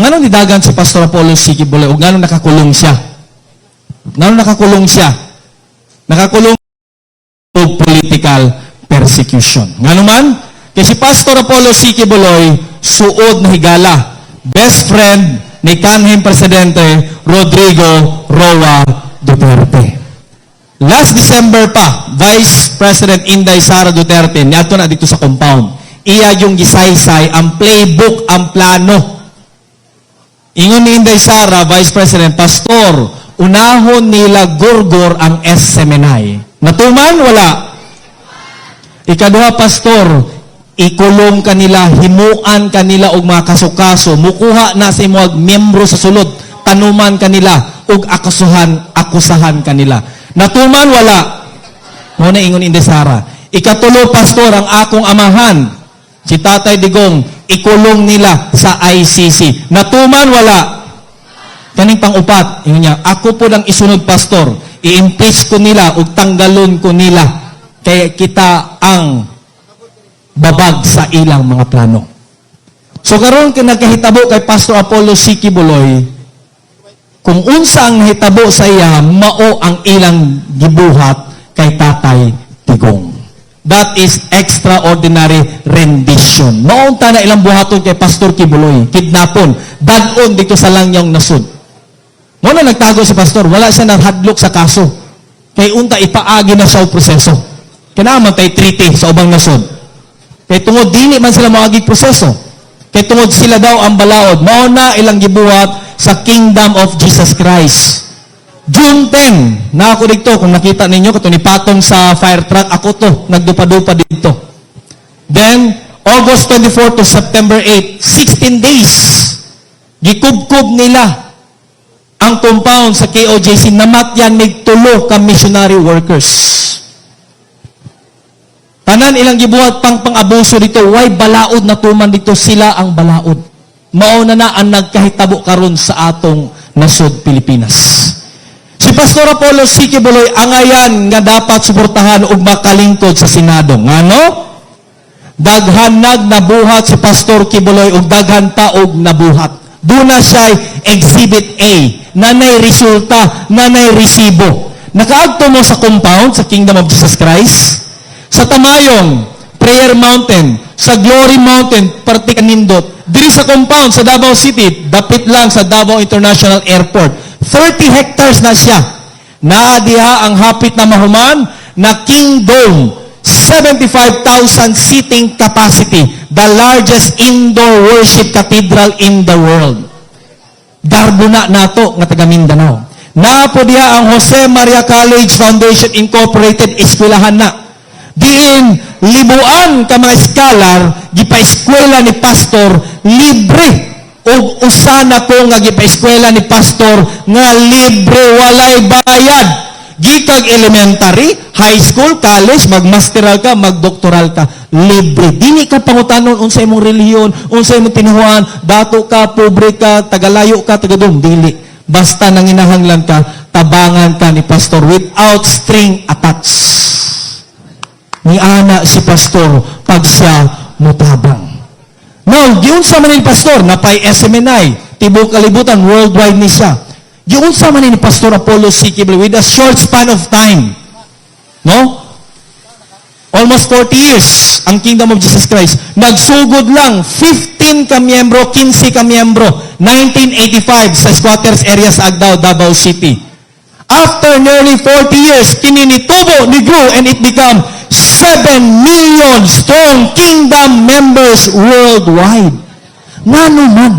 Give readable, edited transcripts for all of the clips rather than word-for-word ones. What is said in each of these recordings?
Ngano nidagan si Pastor Apollo C. Kibuloy o ngano nakakulong siya? Ngano nakakulong siya? Nakakulong o political persecution. Ngano man? Kaya si Pastor Apollo C. Kibuloy, suod na higala. Best friend ni kanhing Presidente Rodrigo Roa Duterte. Last December pa, Vice President Inday Sara Duterte, niyato na dito sa compound. Iya yung gisaysay, ang playbook, ang plano. Ingon ni Inday Sara, Vice President, Pastor, unahon nila gurgor ang SMNI. Natuman? Wala. Ikaduha, Pastor, ikulong kanila, himuan kanila og mga kaso-kaso, mukuha na sa imuag miyembro sa sulod, tanuman kanila og akusahan kanila. Natuman? Wala. Muna ingon Inday Sara. Ikatulo, Pastor, ang akong amahan, si Tatay Digong, ikulong nila sa ICC. Natuman? Wala. Kaning pang-upat, ingon niya, ako po lang isunod, Pastor. I-impeach ko nila o tanggalon ko nila. Kaya kita ang babag sa ilang mga plano. So karon kinakahitabo kay Pastor Apollo C. Kibuloy, kung unsa ang nahitabo sa iya, mao ang ilang gibuhat kay Tatay Digong. That is extraordinary rendition. Maunta na ilang buhaton kay Pastor Kibuloy, kidnapon, dagon dito sa langyang nasud. Muna nagtago si Pastor, wala siya naghadlok sa kaso. Kay unta ipaagi na siya o proseso. Kinaaman tay treaty sa ubang nasud. Kay tungod dili man sila maagig proseso. Kay tungod sila daw ang balaod. Mauna ilang gibuhat sa Kingdom of Jesus Christ. June 10, na ako dito, kung nakita ninyo, kato ni Patong sa fire truck, ako to, nagdupa-dupa dito. Then, August 24 to September 8, 16 days, gikubkob nila ang compound sa KOJC, namatyan nigtulo ka missionary workers. Tanan ilang gibuhat pang-abuso dito, why balaod na tuman dito, sila ang balaod. Mauna na ang nagkahitabo karon sa atong nasud Pilipinas. Si Pastor Apollo C. Kibuloy, angayan nga dapat suportahan ug makalingkod sa Senado. Ngano? Daghanag nabuhat si Pastor Kibuloy ug daghan taog nabuhat. Duna siya Exhibit A, nanay resulta, nanay resibo. Nakaagto mo sa compound sa Kingdom of Jesus Christ, sa Tamayong, Prayer Mountain, sa Glory Mountain, parte kanindot. Diri sa compound sa Davao City, dapit lang sa Davao International Airport. 30 hectares na siya. Naadiha ang hapit na mahuman na King Dome, 75,000 seating capacity, the largest indoor worship cathedral in the world. Darbo na nato nga taga Mindanao. Naapo diha ang Jose Maria College Foundation Incorporated, eskwelahan na. Diin libuan ka mga scholar gipa-eskwela ni pastor libre. O usana ko nga gipa-eskwela ni pastor nga libre, walay bayad. Gikag elementary, high school, college, magmasteral ka, magdoktoral ka, libre. Dili ka pangutanon unsay imong relihiyon, unsay imong tinuhan, dato ka, pobre ka, tagalayo ka, tagadum, dili. Basta nanginahanglan ka, tabangan ka ni pastor without string attached. Ni ana si pastor pag siya mutabang. No, giunsa man ni pastor napay SMNI, tibok kalibutan, worldwide ni siya. Giunsa man ni Pastor Apollo C. Kibuloy with a short span of time. No? Almost 40 years ang Kingdom of Jesus Christ. Nagsugod lang 15 ka miyembro, 15 ka miyembro, 1985 sa squatters area sa Agdao, Davao City. After nearly 40 years, kininitubo ni grew and it became 7 million strong kingdom members worldwide. Ngano man?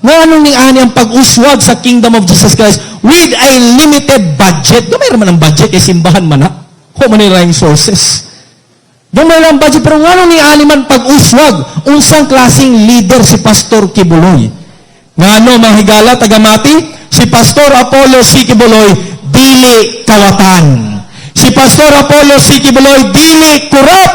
Ngano ni ani ang pag-uswag sa Kingdom of Jesus Christ with a limited budget? Gamay naman ang budget, simbahan man ha. Ho man nila yung sources. Gamay lang ang budget, pero ngano ni ani man pag-uswag? Unsang klaseng leader si Pastor Kibuloy? Ngano mahigala tagamati? Si Pastor Apollo C. Kibuloy, dili kawatan. Si Pastor Apollo C. Kibuloy, dili kurap.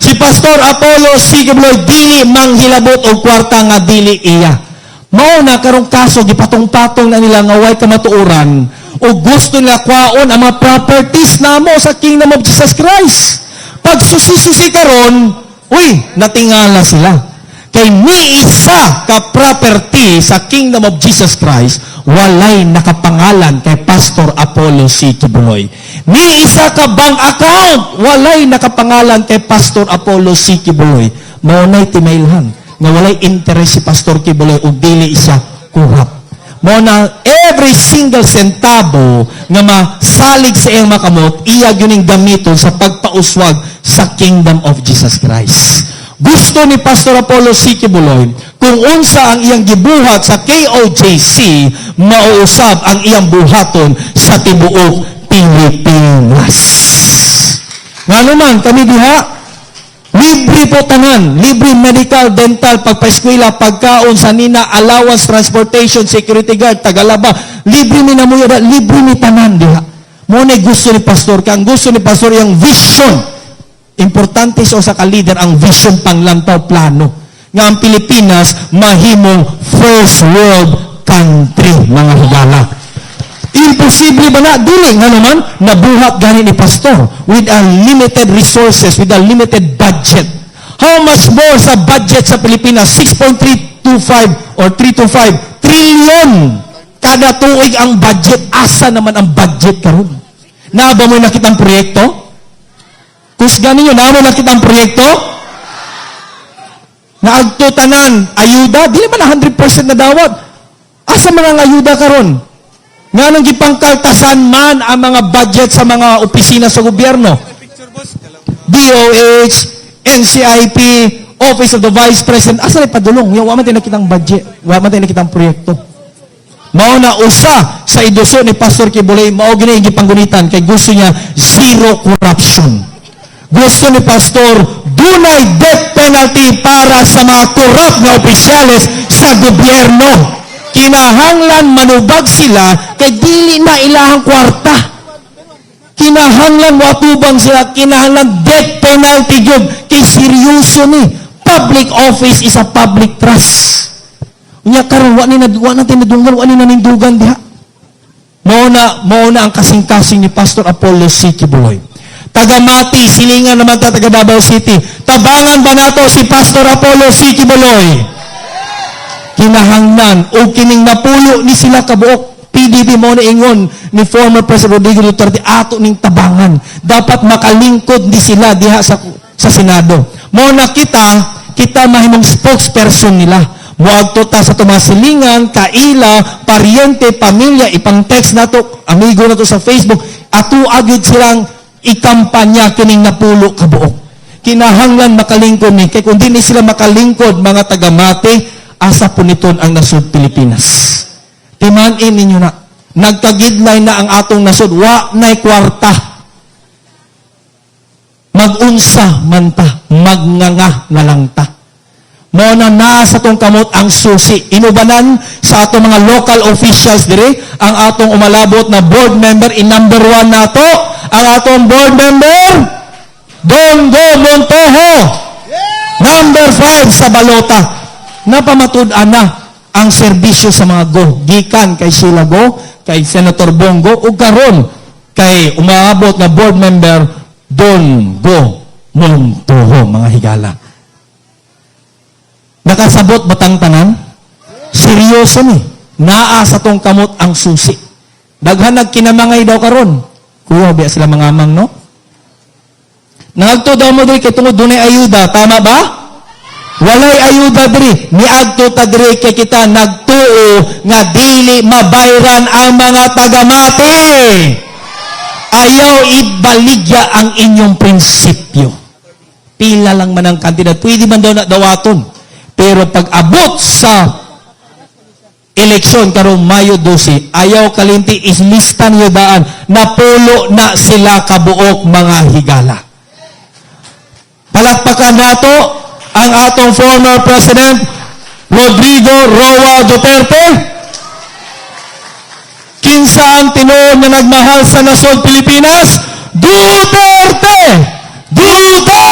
Si Pastor Apollo C. Kibuloy, dili manghilabot o kwarta nga dili iya. Mao na karong kaso, gipatong-patong na nila nga way kamatuoran o gusto nila kwaon ang mga properties namo sa Kingdom of Jesus Christ. Pag susi-susi karon, uy, natingala sila. Kay ni isa ka property sa Kingdom of Jesus Christ, walay nakapangalan kay Pastor Apollo C. Kibuloy. Ni isa ka bank account, walay nakapangalan kay Pastor Apollo C. Kibuloy. Maunay timailhan, nga walay interest si Pastor Kibuloy o dili siya kuhap. Mauna, every single centavo nga masalig sa iyang makamot, iya yun gamiton sa pagpauswag sa Kingdom of Jesus Christ. Gusto ni Pastor Apollo C. Kibuloy, kung unsa ang iyang gibuhat sa KOJC, mauusab ang iyang buhaton sa tibuok Pilipinas. Nga naman, kami diha, libre po tanan, libre medical, dental, pagpa-eskwela, pagkaon, sanina, allowance, transportation, security guard, tagalaba, libre mi namuyo, libre mi tanan diha. Muna gusto ni Pastor, kang gusto ni Pastor yung vision. Importante sa ka-leader ang vision panglantaw plano nga ang Pilipinas mahimong first world country, mga higala. Imposible ba na? Dili nga naman nabuhat gani ni Pastor with a limited resources, with a limited budget. How much more sa budget sa Pilipinas? 6.325 or 325 trillion kada tuig ang budget. Asa naman ang budget karon? Naaba mo nakitang proyekto? Kusgan ninyo, naamo na kitang proyekto? Naagtutanan, ayuda, dili man na 100% na dawat. Asa mga ayuda karon? Nga nang gipangkaltasan man ang mga budget sa mga opisina sa gobyerno. DOH, NCIP, Office of the Vice President, asa na padulong? Wa man tayo nakitang budget, wa man tayo nakitang proyekto. Mao na usa sa iduso ni Pastor Kibuloy, mao gini gipanggunitan kay gusto niya zero corruption. Gusto ni Pastor, dunay death penalty para sa mga korap na opisyales sa gobyerno. Kinahanglan manubag sila kay dili na ilahang kwarta. Kinahanglan watubang sila, kinahanglan death penalty yun. Kay seryoso ni. Public office is a public trust. Unya karon wa na tinadunggan, wa ni nanindugan diha. Mao na ang kasing-kasing ni Pastor Apollo C. Kibuloy. Taga-Mati, silingan naman ta taga Davao City. Tabangan ba nato si Pastor Apollo C. Kibuloy? Kinahanglan o kining napulo ni sila kabuok PDP mo na ingon ni former President Rodrigo Duterte ato ning tabangan. Dapat makalingkod ni sila diha sa Senado. Mo na kita mahimong spokesperson nila. Muadto ta sa tumasilingan, kaila, paryente, pamilya, ipang text nato, amigo nato sa Facebook, ato agad silang ikampanya kining napulo kabuok. Kinahanglan makalingkod ni kay kung di ni sila makalingkod mga taga-Mati, asa po niton ang nasud Pilipinas. Timanin ninyo na, nagkagidlay na ang atong nasud, wa na'y kwarta. Magunsa man ta, magnganga na lang ta. Mo na nasa tong kamot ang susi. Inubanan sa atong mga local officials dire, ang atong umalabot na board member, number 1 nato, ang atong board member, Dongo Montojo. Number 5 sa balota. Napamatud-an na ang serbisyo sa mga go. Gikan kay Sheila Go, kay Senator Bongo, o karon kay umaabot na board member, Dongo Montojo, mga higala. Nakasabot batang tanan? Seryoso ni. Naa sa tong kamot ang susi. Daghan nagkinamangay daw karon. Kuya, biya sila mga amang, no? Nagto daw mo diri kay tungod dunay ayuda, tama ba? Walay ayuda diri. Niadto ta diri kay kita nagtuo nga dili mabayran ang mga taga-Mati. Ayaw ibaligya ang inyong prinsipyo. Pila lang man ang kandidat. Pwede man daw na dawaton. Pero pag abot sa eleksyon karong Mayo 12, ayaw kalinti islistan niyo daan, napulo na sila kabuok mga higala. Palakpakan nato ang atong former President Rodrigo Roa Duterte. Kinsa ang tinuod na nagmahal sa nasod Pilipinas? Duterte! Duterte!